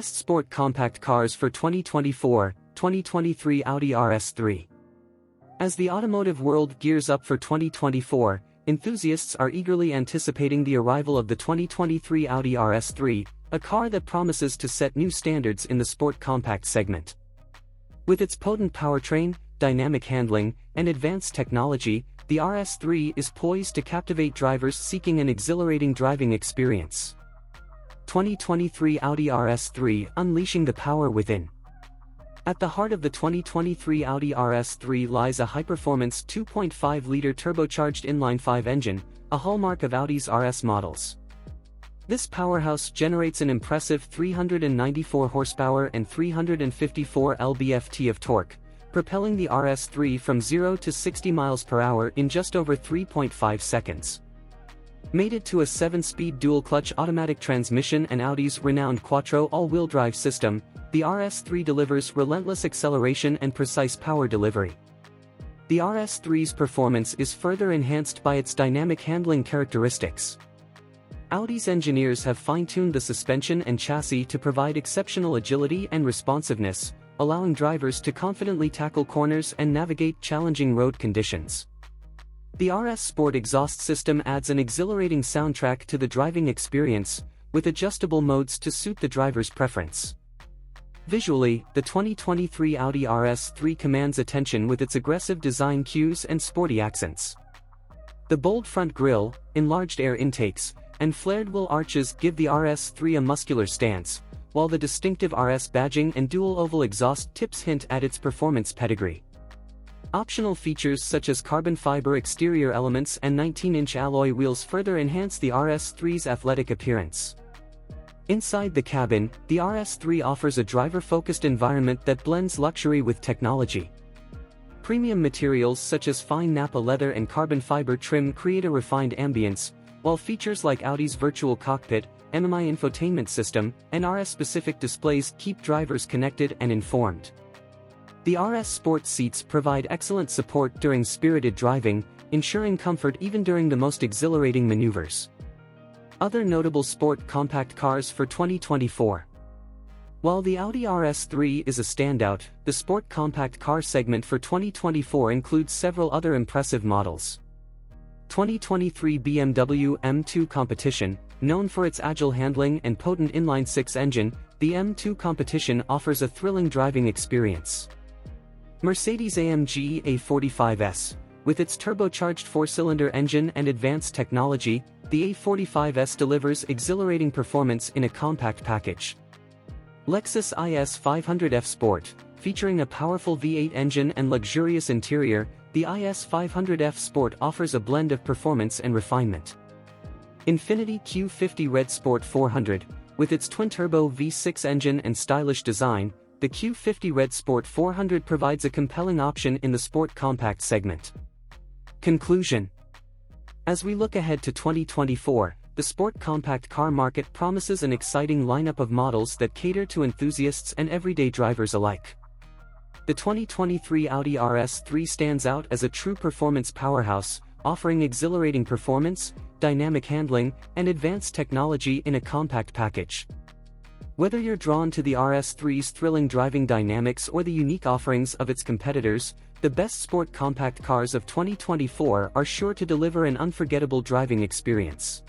Best Sport Compact Cars for 2024, 2023 Audi RS3. As the automotive world gears up for 2024, enthusiasts are eagerly anticipating the arrival of the 2023 Audi RS3, a car that promises to set new standards in the sport compact segment. With its potent powertrain, dynamic handling, and advanced technology, the RS3 is poised to captivate drivers seeking an exhilarating driving experience. 2023 Audi RS3 unleashing the power within. At the heart of the 2023 Audi RS3 lies a high-performance 2.5-liter turbocharged inline-5 engine, a hallmark of Audi's RS models. This powerhouse generates an impressive 394 horsepower and 354 lb-ft of torque, propelling the RS3 from 0 to 60 miles per hour in just over 3.5 seconds. Mated to a 7-speed dual-clutch automatic transmission and Audi's renowned Quattro all-wheel drive system, the RS3 delivers relentless acceleration and precise power delivery. The RS3's performance is further enhanced by its dynamic handling characteristics. Audi's engineers have fine-tuned the suspension and chassis to provide exceptional agility and responsiveness, allowing drivers to confidently tackle corners and navigate challenging road conditions. The RS Sport exhaust system adds an exhilarating soundtrack to the driving experience, with adjustable modes to suit the driver's preference. Visually, the 2023 Audi RS3 commands attention with its aggressive design cues and sporty accents. The bold front grille, enlarged air intakes, and flared wheel arches give the RS3 a muscular stance, while the distinctive RS badging and dual oval exhaust tips hint at its performance pedigree. Optional features such as carbon fiber exterior elements and 19-inch alloy wheels further enhance the RS3's athletic appearance. Inside the cabin, the RS3 offers a driver-focused environment that blends luxury with technology. Premium materials such as fine Nappa leather and carbon fiber trim create a refined ambience, while features like Audi's virtual cockpit, MMI infotainment system, and RS-specific displays keep drivers connected and informed. The RS Sport seats provide excellent support during spirited driving, ensuring comfort even during the most exhilarating maneuvers. Other notable sport compact cars for 2024. While the Audi RS3 is a standout, the sport compact car segment for 2024 includes several other impressive models. 2023 BMW M2 Competition, known for its agile handling and potent inline-6 engine, the M2 Competition offers a thrilling driving experience. Mercedes-AMG A45S, with its turbocharged 4-cylinder engine and advanced technology, the A45S delivers exhilarating performance in a compact package. Lexus IS 500F Sport, featuring a powerful V8 engine and luxurious interior, the IS 500F Sport offers a blend of performance and refinement. Infiniti Q50 Red Sport 400, with its twin-turbo V6 engine and stylish design, the Q50 Red Sport 400 provides a compelling option in the sport compact segment. Conclusion. As we look ahead to 2024, the sport compact car market promises an exciting lineup of models that cater to enthusiasts and everyday drivers alike. The 2023 Audi RS3 stands out as a true performance powerhouse, offering exhilarating performance, dynamic handling, and advanced technology in a compact package. Whether you're drawn to the RS3's thrilling driving dynamics or the unique offerings of its competitors, the best sport compact cars of 2024 are sure to deliver an unforgettable driving experience.